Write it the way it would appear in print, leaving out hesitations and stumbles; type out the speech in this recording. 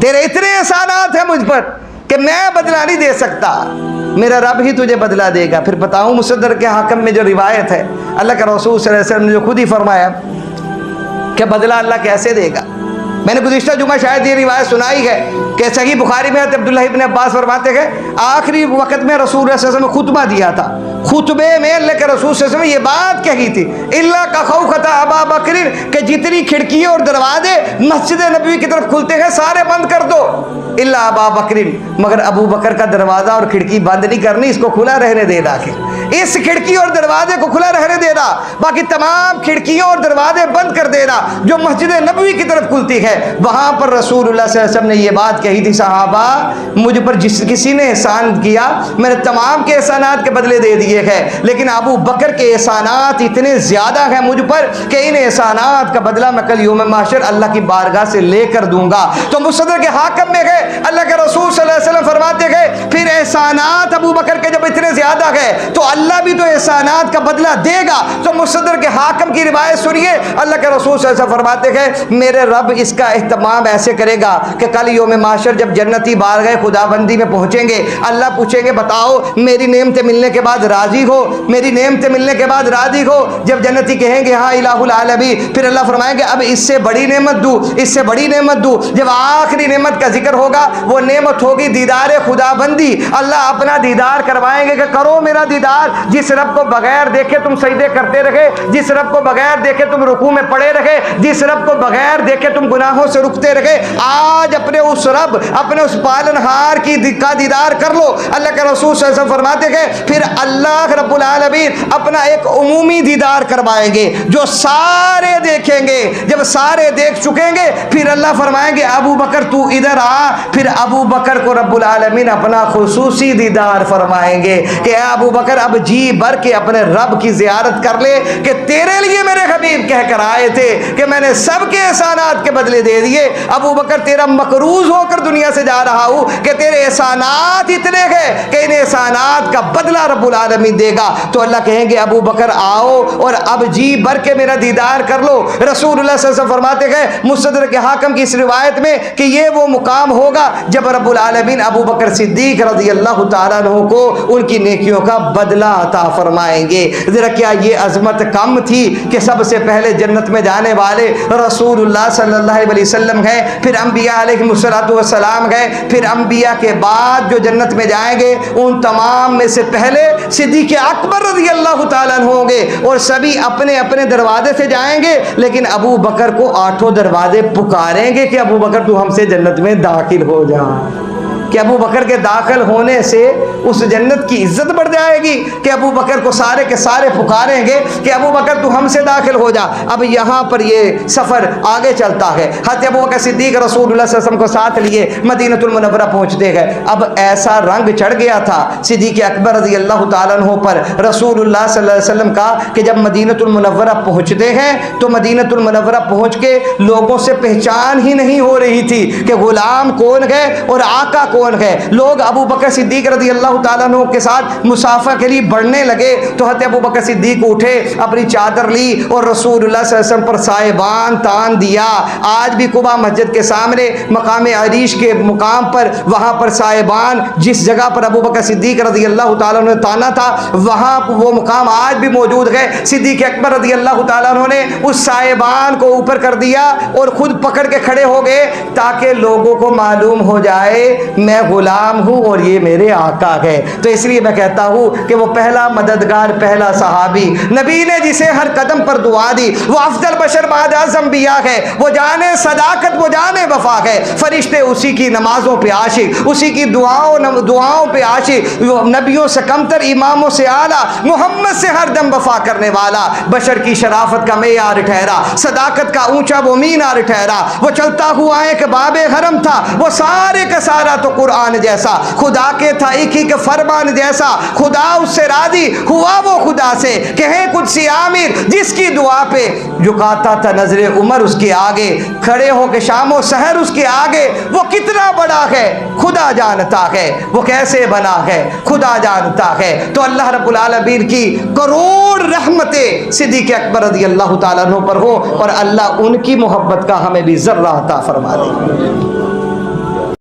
تیرے اتنے احسانات ہیں مجھ پر کہ میں بدلہ نہیں دے سکتا، میرا رب ہی تجھے بدلہ دے گا۔ پھر بتاؤں مصدر کے حاکم میں جو روایت ہے، اللہ کے رسول صلی اللہ علیہ وسلم نے جو خود ہی فرمایا کہ بدلہ اللہ کیسے دے گا۔ میں نے گزشتہ جمعہ شاید یہ روایت سنائی ہے کہ صحیح بخاری میں عبداللہ ابن عباس فرماتے ہیں آخری وقت میں رسول اللہ صلی اللہ علیہ وسلم نے خطبہ دیا تھا، خطبے میں اللہ کے رسول صلی اللہ علیہ وسلم نے یہ بات کہی تھی، اللہ کا خوخت ابا بکر، کہ جتنی کھڑکیاں اور دروازے مسجد نبوی کی طرف کھلتے ہیں سارے بند کر دو، اللہ ابا بکر، مگر ابو بکر کا دروازہ اور کھڑکی بند نہیں کرنی، اس کو کھلا رہنے دینا، کہ اس کھڑکی اور دروازے کو کھلا رہنے دینا، باقی تمام کھڑکیوں اور دروازے بند کر دینا جو مسجد نبوی کی طرف کھلتی ہے۔ وہاں پر رسول اللہ صلی اللہ علیہ وسلم نے یہ بات کہی تھی، صحابہ مجھ پر جس کسی نے احسان کیا میں نے تمام کے احسانات کے بدلے دے دیے ہیں، لیکن ابو بکر کے احسانات اتنے زیادہ ہیں مجھ پر کہ ان احسانات کا بدلہ میں کل یوم محشر اللہ کی بارگاہ سے لے کر دوں گا۔ تو مصدر کے حاکم میں گئے، اللہ کے رسول صلی اللہ علیہ وسلم فرماتے گئے پھر احسانات ابو بکر کے جب اتنے زیادہ گئے تو اللہ بھی تو احسانات کا بدلہ دے گا۔ تو مصدر کے حاکم کی روایت سنیے، اللہ کے رسول صلی اللہ علیہ وسلم فرماتے گئے میرے رب اس کا اہتمام ایسے کرے گا کہ کل یوم محشر جب جنتی بارگاہ خدا بندی میں پہنچیں گے، اللہ پوچھیں گے بتاؤ میری نعمتیں ملنے کے بعد راضی ہو، میری نعمتیں ملنے کے بعد راضی ہو؟ جب جنتی کہیں گے ہاں الہ العالمین، پھر اللہ فرمائیں گے اب اس سے بڑی نعمت دوں، اس سے بڑی نعمت دوں۔ جب آخری نعمت کا ذکر ہوگا وہ نعمت ہوگی دیدار خدا بندی، اللہ اپنا دیدار کروائیں گے کہ کرو میرا دیدار، جس رب کو بغیر دیکھے تم سجدے کرتے رہے، جس رب کو بغیر دیکھے تم رکوع میں پڑے رہے، جس رب کو بغیر دیکھے تم گناہوں سے رکتے رہے، آج اپنے اس رب، اپنے اس پالنہار کی کا دیدار کر لو۔ اللہ کے رسول صلی اللہ علیہ وسلم فرماتے ہیں پھر اللہ رب العالمین اپنا ایک عمومی دیدار کروائیں گے جو سارے دیکھیں گے۔ جب سارے دیکھ چکیں گے پھر اللہ فرمائیں گے ابو بکر تو ادھر آ، پھر ابو بکر کو رب العالمین اپنا خصوصی دیدار فرمائیں گے کہ اے ابو بکر اب جی بھر کے اپنے رب کی زیارت کر لے کہ تیرے لیے میرے حبیب کہہ کر آئے تھے کہ میں نے سب کے احسانات کے بدلے دے دیے، ابو بکر تیرا مقروض ہو کر دنیا سے جا رہا ہوں کہ تیرے احسانات اتنے ہیں کہ ان احسانات کا بدلہ رب العالمین دے گا۔ تو اللہ کہیں گے ابو بکر آؤ اور اب جی بھر کے میرا دیدار کر لو۔ رسول اللہ صلی اللہ علیہ وسلم فرماتے ہیں مستدرک حاکم کی اس روایت میں کہ یہ وہ مقام ہوگا جب رب العالمین ابو بکر صدیق رضی اللہ تعالیٰ عنہ کو ان کی نیکیوں کا بدلہ عطا فرمائیں گے۔ ذرا کیا یہ عظمت کم تھی کہ سب سے پہلے جنت میں جانے والے رسول اللہ صلی اللہ علیہ وسلم گئے، پھر انبیاء علیہ السلام گئے، پھر انبیاء کے بعد جو جنت میں جائیں گے ان تمام میں سے پہلے صدیق اکبر رضی اللہ تعالیٰ عنہ ہوں گے، اور سبھی اپنے اپنے دروازے سے جائیں گے، لیکن ابو بکر کو 8 دروازے پکاریں گے کہ ابو بکر تو ہم سے جنت میں داخل ہو جا، کہ ابو بکر کے داخل ہونے سے اس جنت کی عزت بڑھ جائے گی کہ ابو بکر کو سارے کے سارے پکاریں گے کہ ابو بکر تو ہم سے داخل ہو جا۔ اب یہاں پر یہ سفر آگے چلتا ہے، حضرت ابو بکر صدیق رسول اللہ صلی اللہ علیہ وسلم کو ساتھ لیے مدینۃ المنورہ پہنچتے گئے۔ اب ایسا رنگ چڑھ گیا تھا صدیق اکبر رضی اللہ تعالیٰ عنہ پر رسول اللہ صلی اللہ علیہ وسلم کا کہ جب مدینۃ المنورہ پہنچتے ہیں تو مدینۃ المنورہ پہنچ کے لوگوں سے پہچان ہی نہیں ہو رہی تھی کہ غلام کون ہے اور آقا کون ہے۔ لوگ ابو بکر صدیق رضی اللہ تعالیٰ عنہ کے ساتھ مسافہ کے لیے بڑھنے لگے تو حضرت ابو بکر صدیق اٹھے، اپنی چادر لی اور رسول اللہ صلی اللہ علیہ وسلم پر سائبان تان دیا۔ آج بھی قباء مسجد کے سامنے مقام عریش کے مقام پر وہاں پر سائبان جس جگہ پر ابو بکر صدیق رضی اللہ تعالیٰ عنہ نے تانا تھا وہاں وہ مقام آج بھی موجود ہے۔ صدیق اکبر رضی اللہ تعالیٰ عنہ نے اس سائبان کو اوپر کر دیا اور خود پکڑ کے کھڑے ہو گئے تاکہ لوگوں کو معلوم ہو جائے میں غلام ہوں اور یہ میرے آقا ہے۔ تو اس لیے میں کہتا ہوں کہ وہ پہلا مددگار، پہلا صحابی، نبی نے جسے ہر قدم پر دعا دی، وہ افضل بشر بعد از انبیاء ہے، وہ جانے صداقت، وہ جانے وفا ہے، فرشتے اسی کی نمازوں پہ عاشق، اسی کی دعاؤں پہ عاشق، نبیوں سے کمتر، اماموں سے اعلیٰ، محمد سے ہر دم وفا کرنے والا، بشر کی شرافت کا معیار ٹھہرا، صداقت کا اونچا وہ مینار ٹھہرا، وہ چلتا ہوا ایک باب حرم تھا، وہ سارے کا سارا تو قرآن جیسا، خدا کے تھا ایک ہی کے فرمان جیسا، خدا اس سے راضی ہوا وہ خدا سے، کہیں قدسی عامر جس کی دعا پہ جھکاتا تھا نظر عمر اس کے آگے، کھڑے ہو کے شام و سحر اس کے آگے، وہ کتنا بڑا ہے خدا جانتا ہے، وہ کیسے بنا ہے خدا جانتا ہے۔ تو اللہ رب العالمین کی کروڑ رحمتیں صدیق اکبر رضی اللہ تعالیٰ عنہ پر ہو اور اللہ ان کی محبت کا ہمیں بھی ذرہ عطا فرما دے۔